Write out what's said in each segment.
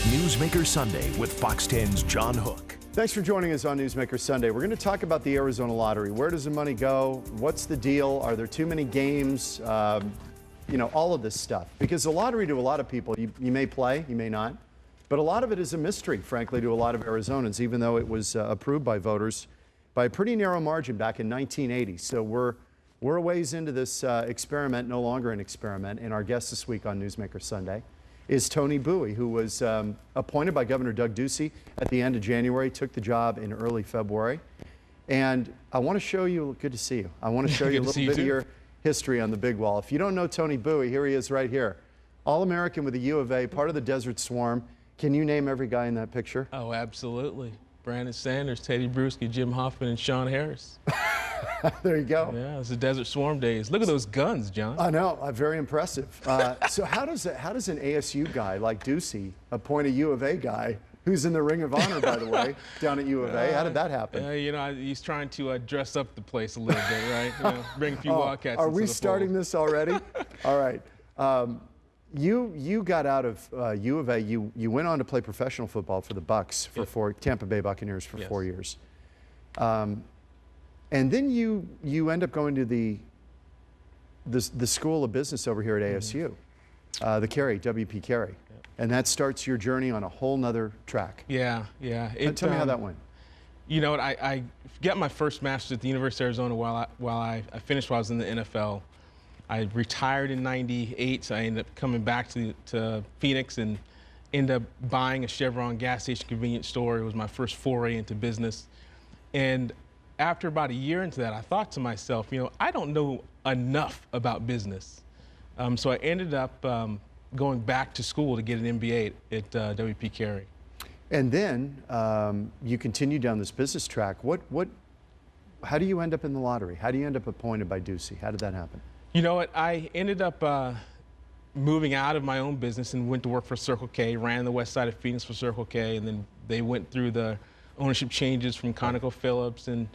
Newsmaker Sunday with Fox 10's John Hook. Thanks for joining us on Newsmaker Sunday. We're going to talk about the Arizona lottery. Where does the money go? What's the deal? Are there too many games? You know, all of this stuff. Because the lottery, to a lot of people, you may play, you may not. But a lot of it is a mystery, frankly, to a lot of Arizonans, even though it was approved by voters by a pretty narrow margin back in 1980. So we're a ways into this experiment, no longer an experiment. And our guest this week on Newsmaker Sunday is Tony Bouie, who was appointed by Governor Doug Ducey at the end of January, took the job in early February. And I want to show you, good to see you. I want to show you a little bit of your history on the big wall. If you don't know Tony Bouie, here he is right here. All-American with the U of A, part of the Desert Swarm. Can you name every guy in that picture? Oh, absolutely. Brandon Sanders, Teddy Bruschi, Jim Hoffman, and Sean Harris. There you go. Yeah, it's the Desert Swarm days. Look at those guns, John. I know, very impressive. So how does an ASU guy like Ducey appoint a U of A guy who's in the Ring of Honor, by the way, down at U of A? How did that happen? You know, he's trying to dress up the place a little bit, right? You know, bring a few Wildcats Are into we the starting fold. this already? All right. You got out of U of A. You went on to play professional football for the Bucs for Tampa Bay Buccaneers for 4 years. And then you end up going to the School of Business over here at ASU, the Carey, WP Carey. And that starts your journey on a whole nother track. Yeah. Tell me how that went. You know what? I got my first master's at the University of Arizona while I finished while I was in the NFL. I retired in '98, so I ended up coming back to Phoenix and ended up buying a Chevron gas station convenience store. It was my first foray into business. And after about a year into that, I thought to myself, you know, I don't know enough about business. So I ended up going back to school to get an MBA at WP Carey. And then you continue down this business track. How do you end up in the lottery? How do you end up appointed by Ducey? How did that happen? You know what? I ended up moving out of my own business and went to work for Circle K, ran the west side of Phoenix for Circle K, and then they went through the ownership changes from ConocoPhillips and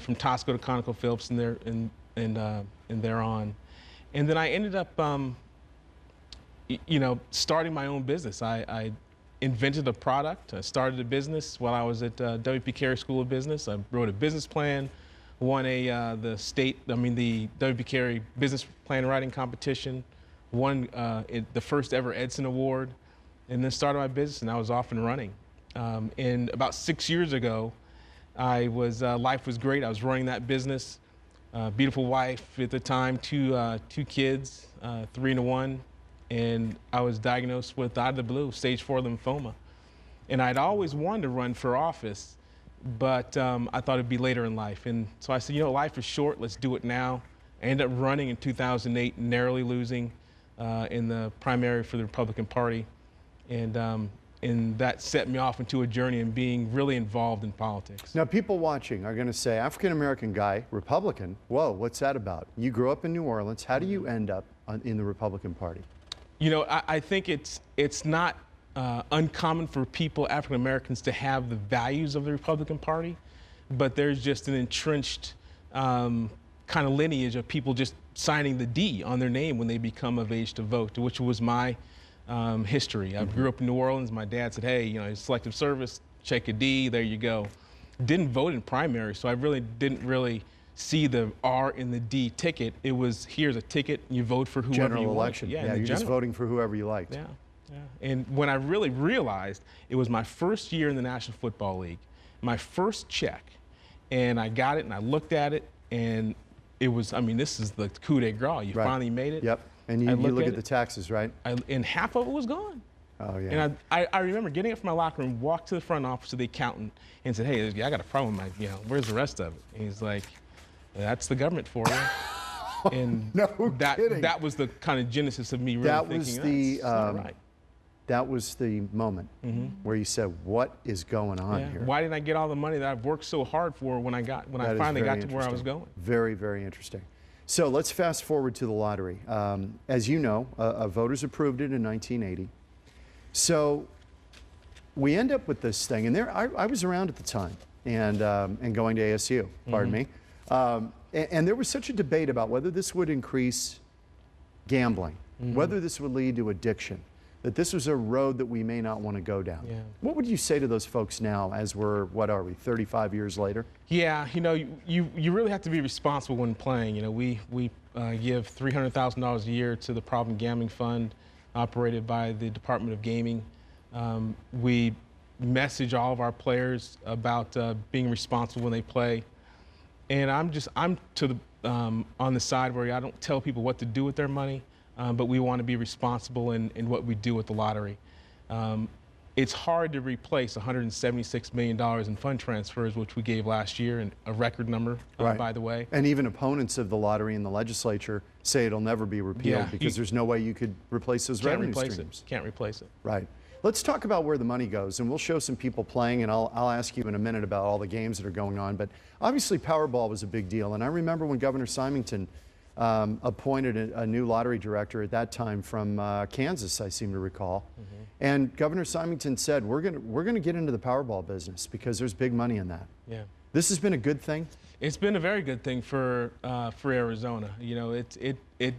from Tosco to ConocoPhillips and thereon. And then I ended up, you know, starting my own business. I invented a product. I started a business while I was at WP Carey School of Business. I wrote a business plan, won the WP Carey business plan writing competition, won the first ever Edson Award, and then started my business, and I was off and running. And about 6 years ago, I was life was great. I was running that business. Beautiful wife at the time, two kids, 3 and 1, and I was diagnosed with, out of the blue, stage 4 lymphoma. And I'd always wanted to run for office, but I thought it'd be later in life. And so I said, you know, life is short. Let's do it now. I ended up running in 2008, narrowly losing in the primary for the Republican Party, and that set me off into a journey in being really involved in politics. Now, people watching are going to say, African-American guy, Republican, whoa, what's that about? You grew up in New Orleans. How do you end up in the Republican Party? You know, I think it's not uncommon for people, African-Americans, to have the values of the Republican Party, but there's just an entrenched kind of lineage of people just signing the D on their name when they become of age to vote, which was my history. I grew up in New Orleans. My dad said, hey, you know, selective service, check a D, there you go. Didn't vote in primary, so I really didn't see the R in the D ticket. It was, here's a ticket, you vote for whoever General you election. want. Yeah, you're just voting for whoever you liked. Yeah. And when I really realized, it was my first year in the National Football League, my first check, and I got it and I looked at it, and it was, I mean, this is the coup de grace. You finally made it. Yep. And you look at the taxes, right? And half of it was gone. Oh, yeah. And I remember getting up from my locker room, walked to the front office of the accountant, and said, hey, I got a problem with my, you know, where's the rest of it? And he's like, that's the government for you. And no kidding. That was the kind of genesis of me really thinking, that's not right. That was the moment where you said, what is going on here? Why didn't I get all the money that I've worked so hard for when I finally got to where I was going? Very, very interesting. So let's fast forward to the lottery. As you know, voters approved it in 1980. So we end up with this thing, and I was around at the time and going to ASU, pardon me. And there was such a debate about whether this would increase gambling, whether this would lead to addiction, that this was a road that we may not want to go down. Yeah. What would you say to those folks now as we're, what are we, 35 years later? Yeah, you know, you really have to be responsible when playing. You know, we give $300,000 a year to the Problem Gambling Fund, operated by the Department of Gaming. We message all of our players about being responsible when they play. And I'm to the on the side where I don't tell people what to do with their money, but we want to be responsible in what we do with the lottery. It's hard to replace $176 million in fund transfers, which we gave last year, and a record number, by the way. And even opponents of the lottery in the legislature say it'll never be repealed because there's no way you could replace those revenue streams. Can't replace it. Right. Let's talk about where the money goes, and we'll show some people playing, and I'll ask you in a minute about all the games that are going on. But obviously Powerball was a big deal, and I remember when Governor Symington appointed a new lottery director at that time from Kansas, I seem to recall. And Governor Symington said, we're gonna get into the Powerball business because there's big money in that. Yeah. This has been a good thing? It's been a very good thing for Arizona. You know, it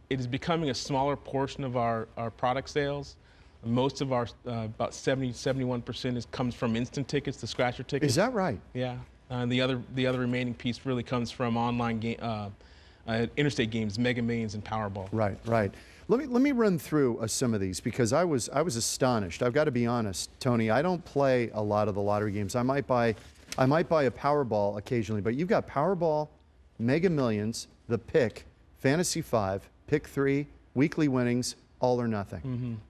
is becoming a smaller portion of our product sales. Most of our, about 71% comes from instant tickets, the scratcher tickets. Is that right? Yeah. And the other remaining piece really comes from online interstate games, Mega Millions and Powerball. Right, right. Let me run through some of these because I was astonished. I've got to be honest, Tony. I don't play a lot of the lottery games. I might buy a Powerball occasionally, but you've got Powerball, Mega Millions, the Pick, Fantasy 5, Pick 3, weekly winnings, all or nothing.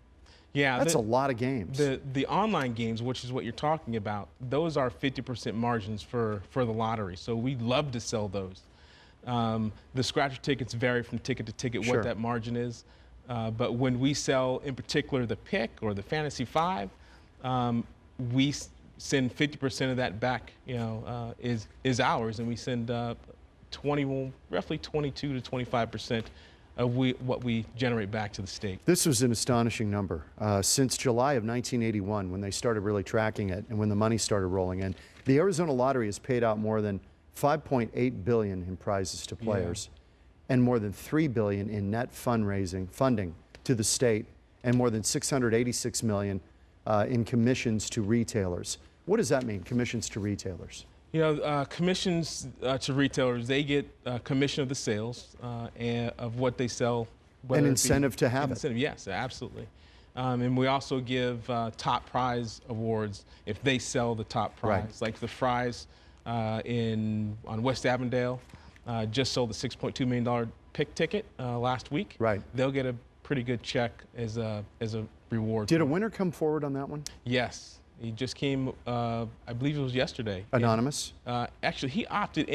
Yeah, that's a lot of games. The online games, which is what you're talking about, those are 50% margins for the lottery. So we love to sell those. The scratcher tickets vary from ticket to ticket what that margin is. But when we sell, in particular, the Pick or the Fantasy 5, we send 50% of that back. You know, is ours, and we send roughly 22 to 25% of what we generate back to the state. This was an astonishing number. Since July of 1981, when they started really tracking it and when the money started rolling in, the Arizona Lottery has paid out more than $5.8 billion in prizes to players and more than $3 billion in net funding to the state and more than $686 million in commissions to retailers. What does that mean, commissions to retailers? You know, commissions to retailers, they get a commission of the sales and of what they sell. An incentive to have it. Yes, absolutely. And we also give top prize awards if they sell the top prize. Like the Fries on West Avondale just sold the $6.2 million Pick ticket last week. They'll get a pretty good check as a reward. Did a winner come forward on that one? Yes. He just came, I believe it was yesterday. Anonymous? Actually, he opted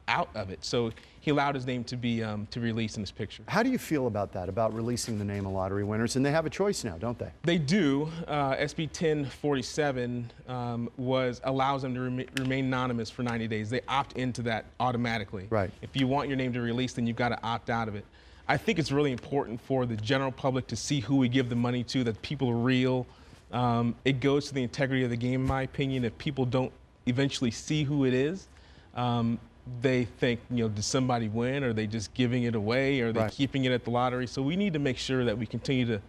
out of it, so he allowed his name to be released in his picture. How do you feel about that, about releasing the name of lottery winners? And they have a choice now, don't they? They do. SB 1047 allows them to remain anonymous for 90 days. They opt into that automatically. If you want your name to release, then you've got to opt out of it. I think it's really important for the general public to see who we give the money to, that people are real. It goes to the integrity of the game, in my opinion. If people don't eventually see who it is, they think, you know, did somebody win? Are they just giving it away? Are they keeping it at the lottery? So we need to make sure that we continue to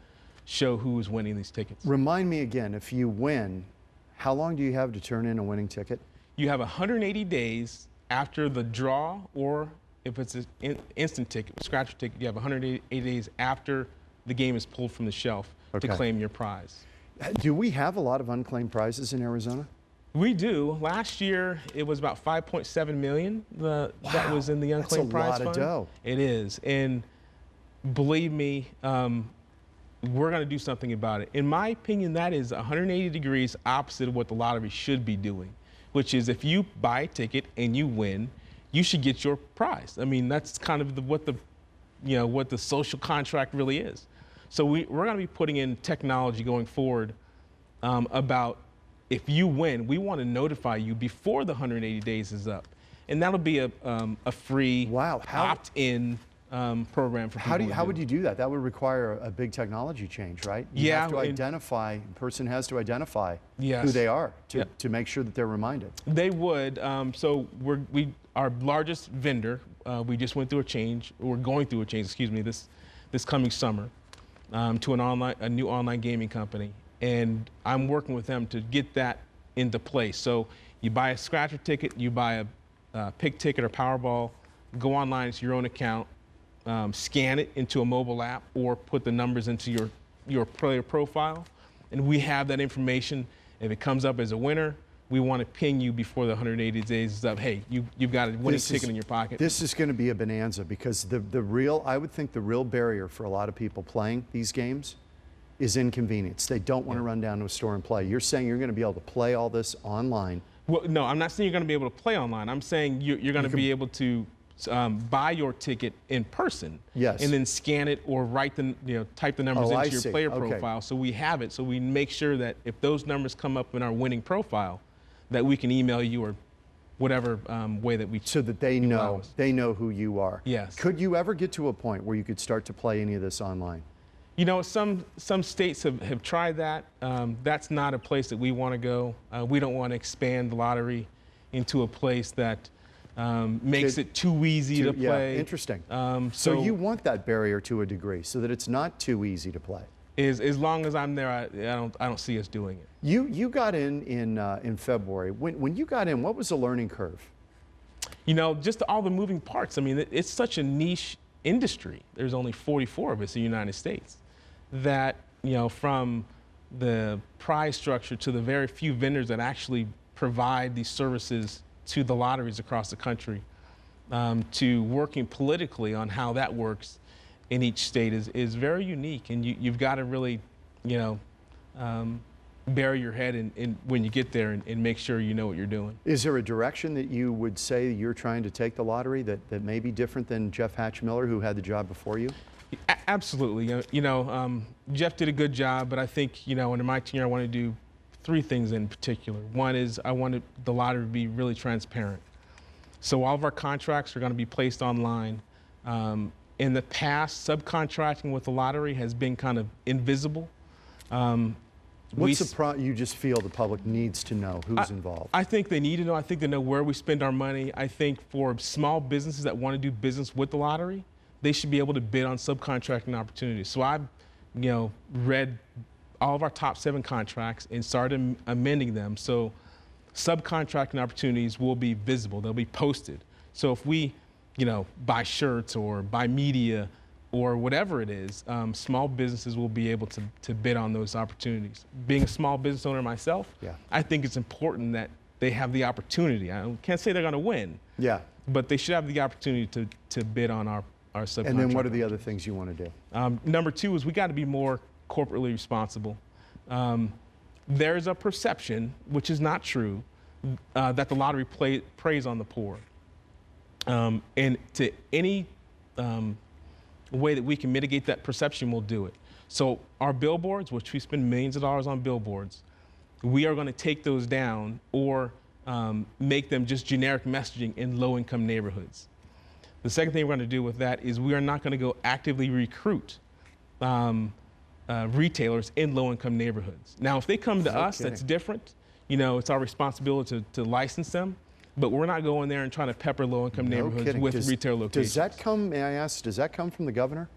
show who is winning these tickets. Remind me again, if you win, how long do you have to turn in a winning ticket? You have 180 days after the draw, or if it's an instant ticket, scratcher ticket, you have 180 days after the game is pulled from the shelf to claim your prize. Do we have a lot of unclaimed prizes in Arizona? We do. Last year, it was about $5.7 million that was in the unclaimed prize fund. That's a lot of dough. It is. And believe me, we're going to do something about it. In my opinion, that is 180 degrees opposite of what the lottery should be doing, which is if you buy a ticket and you win, you should get your prize. I mean, that's kind of what the social contract really is. So we're going to be putting in technology going forward about if you win, we want to notify you before the 180 days is up. And that'll be a free opt-in program for people. How would you do that? That would require a big technology change, right? You have to identify, the person has to identify who they are to make sure that they're reminded. They would. So our largest vendor, we just went through a change, we're going through a change, excuse me, this coming summer. to a new online gaming company, and I'm working with them to get that into place. So you buy a scratcher ticket, you buy a pick ticket or Powerball, go online, it's your own account, scan it into a mobile app, or put the numbers into your player profile, and we have that information. If it comes up as a winner, we want to ping you before the 180 days is up. Hey, you've got a winning ticket in your pocket. This is going to be a bonanza, because I would think the real barrier for a lot of people playing these games is inconvenience. They don't want to run down to a store and play. You're saying you're going to be able to play all this online. Well, no, I'm not saying you're going to be able to play online. I'm saying you're going to be able to buy your ticket in person, yes, and then scan it or type the numbers into your player profile. So we have it. So we make sure that if those numbers come up in our winning profile, that we can email you or whatever way that we. So that they know who you are. Yes. Could you ever get to a point where you could start to play any of this online? You know, some states have tried that. That's not a place that we want to go. We don't want to expand the lottery into a place that makes it too easy to play. Yeah, interesting. So you want that barrier to a degree, so that it's not too easy to play. As long as I'm there, I don't see us doing it. You got in February. When you got in, what was the learning curve? You know, just all the moving parts. I mean, it's such a niche industry. There's only 44 of us in the United States. That, you know, from the prize structure to the very few vendors that actually provide these services to the lotteries across the country, to working politically on how that works in each state is very unique, and you've got to really, you know, bury your head in when you get there and make sure you know what you're doing. Is there a direction that you would say you're trying to take the lottery that may be different than Jeff Hatch-Miller, who had the job before you? Absolutely. You know, Jeff did a good job, but I think, you know, under my tenure, I want to do three things in particular. One is I wanted the lottery to be really transparent. So all of our contracts are going to be placed online. In the past, subcontracting with the lottery has been kind of invisible. What's the problem? You just feel the public needs to know who's involved? I think they need to know. I think they know where we spend our money. I think for small businesses that want to do business with the lottery, they should be able to bid on subcontracting opportunities. So I've, you know, read all of our top 7 contracts and started amending them. So subcontracting opportunities will be visible. They'll be posted. So if we, you know, buy shirts or buy media or whatever it is, small businesses will be able to bid on those opportunities. Being a small business owner myself, I think it's important that they have the opportunity. I can't say they're going to win, but they should have the opportunity to bid on our subcontract. And then what are the other things you want to do? Number 2 is we got to be more corporately responsible. There's a perception, which is not true, that the lottery preys on the poor. And to any way that we can mitigate that perception, we'll do it. So our billboards, which we spend millions of dollars on billboards, we are going to take those down or make them just generic messaging in low-income neighborhoods. The second thing we're going to do with that is we are not going to go actively recruit retailers in low-income neighborhoods. Now, if they come to us, that's different. You know, it's our responsibility to license them. But we're not going there and trying to pepper low-income neighborhoods with retail locations. Does that come, may I ask, does that come from the governor?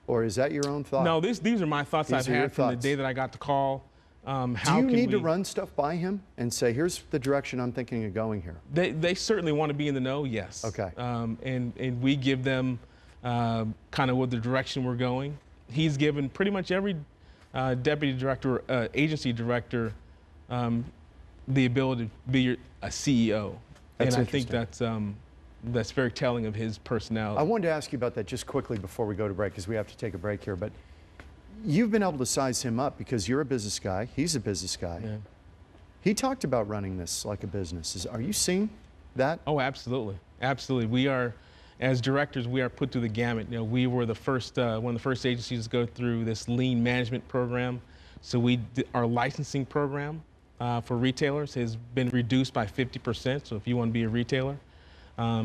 Or is that your own thought? No, these are my thoughts I've had from the day that I got the call. Do you need to run stuff by him and say, here's the direction I'm thinking of going here? They certainly want to be in the know, yes. Okay. And we give them kind of what the direction we're going. He's given pretty much every deputy director, agency director, the ability to be a CEO. And I think that's very telling of his personality. I wanted to ask you about that just quickly before we go to break, because we have to take a break here. But you've been able to size him up because you're a business guy. He's a business guy. Yeah. He talked about running this like a business. Are you seeing that? Oh, absolutely. Absolutely. We are, as directors, we are put through the gamut. You know, we were the first, one of the first agencies to go through this lean management program. So our licensing program for retailers has been reduced by 50%. So if you want to be a retailer,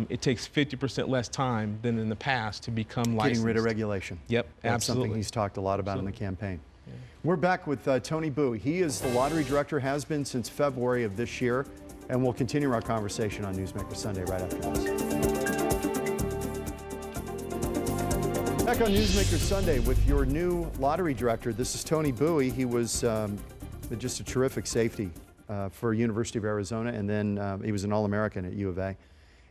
it takes 50% less time than in the past to become licensed. Getting rid of regulation. Yep, absolutely. That's something he's talked a lot about in the campaign. Yeah. We're back with Tony Bouie. He is the lottery director, has been since February of this year, and we'll continue our conversation on Newsmaker Sunday right after this. Back on Newsmaker Sunday with your new lottery director. This is Tony Bouie. He was just a terrific safety for University of Arizona, and then he was an All-American at U of A,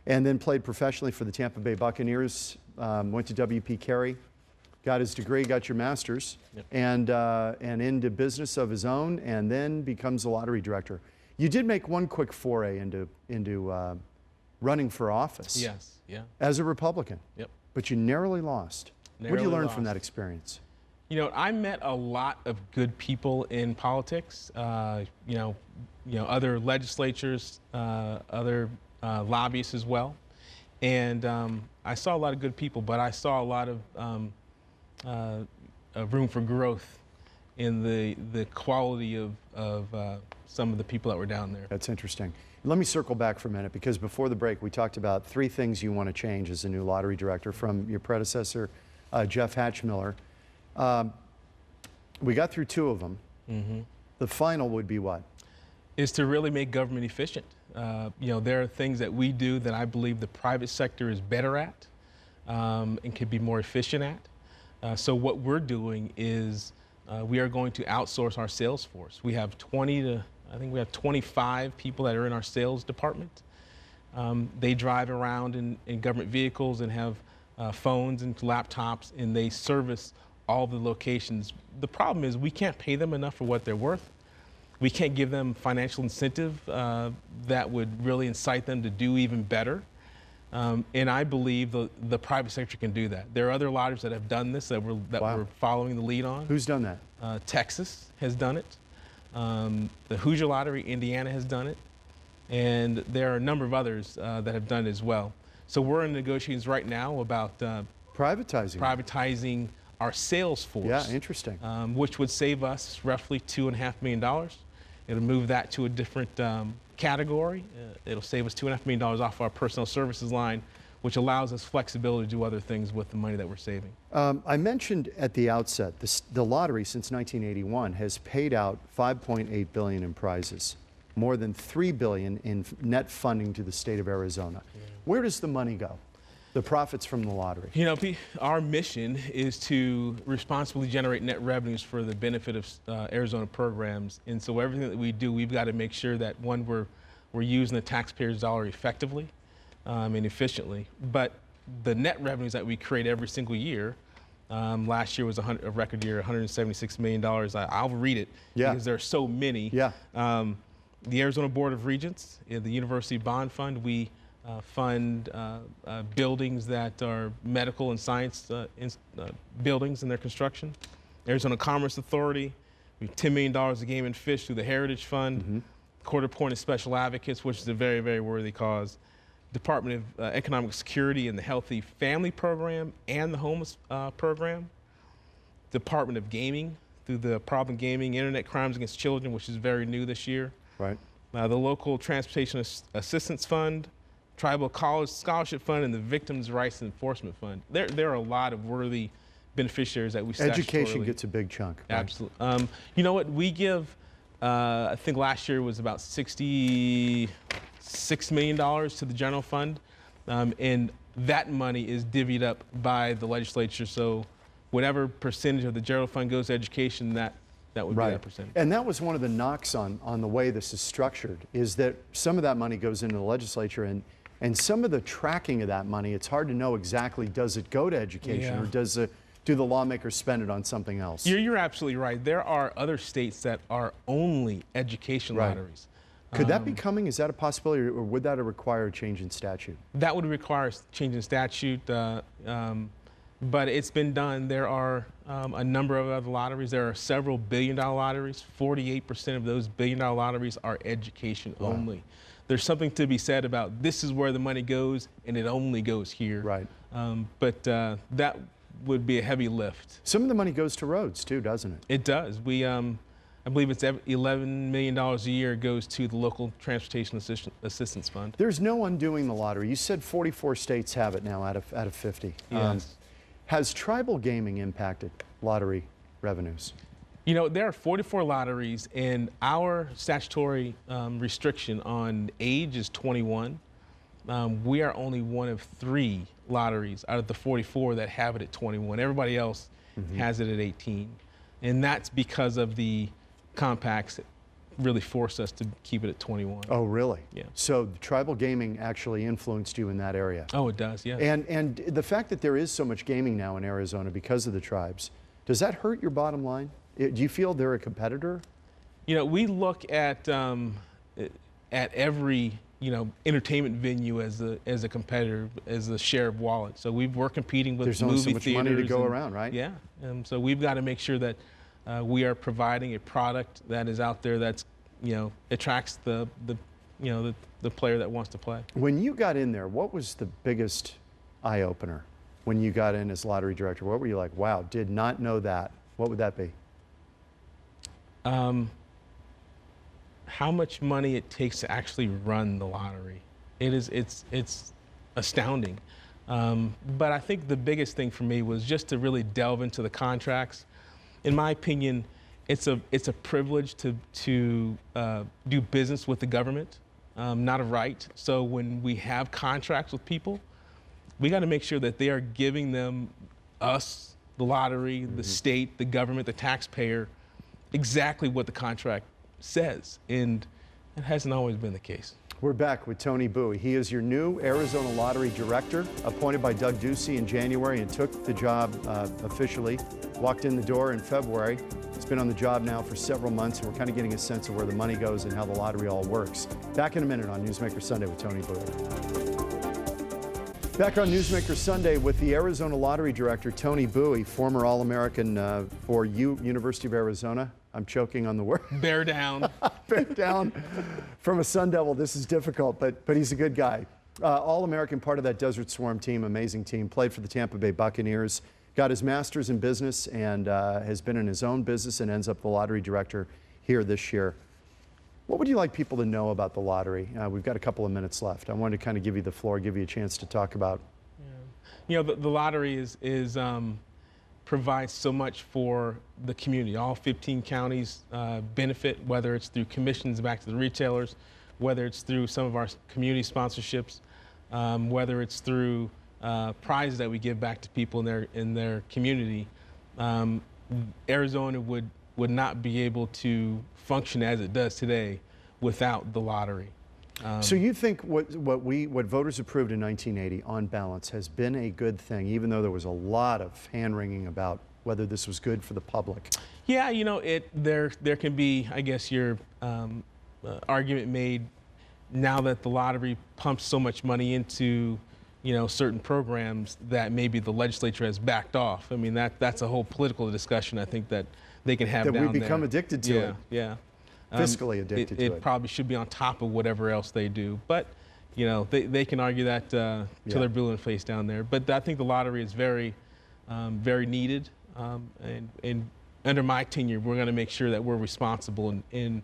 and then played professionally for the Tampa Bay Buccaneers. Went to W.P. Carey, got his degree, got your master's, yep. And into business of his own, and then becomes a lottery director. You did make one quick foray into running for office. Yes, yeah. As a Republican. Yep. But you narrowly lost. What did you learn from that experience? You know, I met a lot of good people in politics. You know, other legislatures, other lobbyists as well, and I saw a lot of good people. But I saw a lot of room for growth in the quality of some of the people that were down there. That's interesting. Let me circle back for a minute, because before the break we talked about 3 things you want to change as a new lottery director from your predecessor, Jeff Hatchmiller. We got through 2 of them. Mm-hmm. The final would be what? Is to really make government efficient. You know, there are things that we do that I believe the private sector is better at and can be more efficient at. So what we're doing is we are going to outsource our sales force. We have 25 people that are in our sales department. They drive around in government vehicles and have phones and laptops, and they service all the locations. The problem is we can't pay them enough for what they're worth. We can't give them financial incentive that would really incite them to do even better. And I believe the private sector can do that. There are other lotteries that have done this that we're following the lead on. Who's done that? Texas has done it. The Hoosier Lottery, Indiana, has done it. And there are a number of others that have done it as well. So we're in negotiations right now about privatizing our sales force. Yeah, interesting. Which would save us roughly $2.5 million. It'll move that to a different category. It'll save us $2.5 million off our personnel services line, which allows us flexibility to do other things with the money that we're saving. I mentioned at the outset, the lottery since 1981 has paid out $5.8 billion in prizes, more than $3 billion in net funding to the state of Arizona. Yeah. Where does the money go? The profits from the lottery? You know, our mission is to responsibly generate net revenues for the benefit of Arizona programs. And so everything that we do, we've got to make sure that, one, we're using the taxpayers' dollar effectively and efficiently. But the net revenues that we create every single year, last year was a record year, $176 million. I'll read it because there are so many. Yeah. The Arizona Board of Regents, the University Bond Fund, we fund buildings that are medical and science buildings in their construction. Arizona Commerce Authority, we have $10 million of game and fish through the Heritage Fund. Mm-hmm. Quarter Point of Special Advocates, which is a very, very worthy cause. Department of Economic Security and the Healthy Family Program and the Homeless Program. Department of Gaming through the Problem Gaming, Internet Crimes Against Children, which is very new this year. Right. The Local Transportation Assistance Fund, Tribal College Scholarship Fund, and the Victims' Rights Enforcement Fund. There are a lot of worthy beneficiaries that we Education gets a big chunk. Right? Absolutely. You know what? We give, I think last year was about $66 million to the general fund, and that money is divvied up by the legislature. So whatever percentage of the general fund goes to education, that would be that percentage. And that was one of the knocks on the way this is structured, is that some of that money goes into the legislature, and some of the tracking of that money, it's hard to know exactly, does it go to education or do the lawmakers spend it on something else? You're absolutely right. There are other states that are only education lotteries. Could that be coming? Is that a possibility, or would that require a change in statute? That would require a change in statute, but it's been done. There are a number of other lotteries. There are several billion-dollar lotteries. 48% of those billion-dollar lotteries are education only. There's something to be said about this is where the money goes, and it only goes here. Right. But that would be a heavy lift. Some of the money goes to roads too, doesn't it? It does. We, I believe it's $11 million a year goes to the Local Transportation Assistance Fund. There's no undoing the lottery. You said 44 states have it now out of 50. Yes. Has tribal gaming impacted lottery revenues? You know, there are 44 lotteries, and our statutory restriction on age is 21. We are only one of 3 lotteries out of the 44 that have it at 21. Everybody else has it at 18. And that's because of the compacts that really force us to keep it at 21. Oh, really? Yeah. So tribal gaming actually influenced you in that area. Oh, it does, yeah. And the fact that there is so much gaming now in Arizona because of the tribes, does that hurt your bottom line? Do you feel they're a competitor? You know, we look at every entertainment venue as a competitor, as a share of wallet. So we're competing with There's movie only so much theaters money to go around, right? Yeah, so we've got to make sure that we are providing a product that is out there that's attracts the player that wants to play. When you got in there, what was the biggest eye opener when you got in as lottery director? What were you like? Wow, did not know that. What would that be? How much money it takes to actually run the lottery. It's astounding. But I think the biggest thing for me was just to really delve into the contracts. In my opinion, it's a privilege to do business with the government, not a right. So when we have contracts with people, we got to make sure that they are giving them, us, the lottery, the state, the government, the taxpayer, exactly what the contract says, and it hasn't always been the case. We're back with Tony Bouie. He is your new Arizona Lottery Director, appointed by Doug Ducey in January and took the job officially. Walked in the door in February. He's been on the job now for several months, and we're kind of getting a sense of where the money goes and how the lottery all works. Back in a minute on Newsmaker Sunday with Tony Bouie. Back on Newsmaker Sunday with the Arizona Lottery Director, Tony Bouie, former All-American for University of Arizona. I'm choking on the word. Bear down. Bear down. From a Sun Devil, this is difficult, but he's a good guy. All-American, part of that Desert Swarm team, amazing team. Played for the Tampa Bay Buccaneers. Got his master's in business and has been in his own business and ends up the lottery director here this year. What would you like people to know about the lottery? We've got a couple of minutes left. I wanted to kind of give you the floor, give you a chance to talk about. Yeah. The lottery provides so much for the community. All 15 counties benefit, whether it's through commissions back to the retailers, whether it's through some of our community sponsorships, whether it's through prizes that we give back to people in their community. Arizona would not be able to function as it does today without the lottery. So you think what voters approved in 1980 on balance has been a good thing, even though there was a lot of hand-wringing about whether this was good for the public? Yeah, there can be, I guess, your argument made now that the lottery pumps so much money into certain programs that maybe the legislature has backed off. I mean, that's a whole political discussion I think that they can have down there. That we become addicted to it. Yeah. Fiscally addicted to it. It probably should be on top of whatever else they do. But, they can argue that till they're blue in the face down there. But I think the lottery is very, very needed. And under my tenure, we're going to make sure that we're responsible in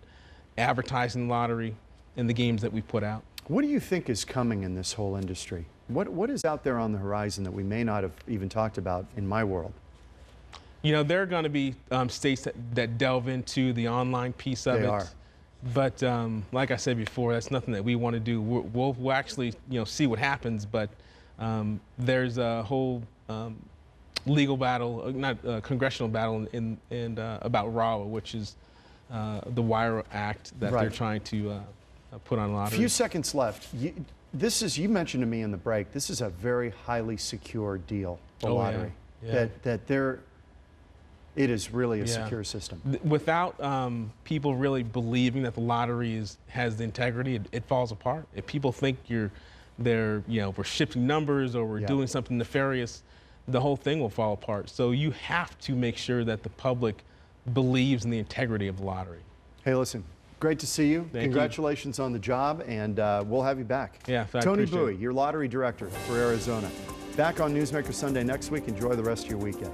advertising the lottery and the games that we put out. What do you think is coming in this whole industry? What is out there on the horizon that we may not have even talked about in my world? There are going to be states that delve into the online piece of it. They are. But like I said before, that's nothing that we want to do. We'll actually see what happens. But there's a whole legal battle, not congressional battle, about RAWA, which is the Wire Act that they're trying to put on lottery. A few seconds left. You mentioned to me in the break, this is a very highly secure deal, the lottery. Yeah. It is really a secure system. Without people really believing that the lottery has the integrity, it falls apart. If people think we're shifting numbers or we're doing something nefarious, the whole thing will fall apart. So you have to make sure that the public believes in the integrity of the lottery. Hey, listen, great to see you. Thank Congratulations on the job, and we'll have you back. Yeah, Tony Bouie, your lottery director for Arizona. Back on Newsmaker Sunday next week. Enjoy the rest of your weekend.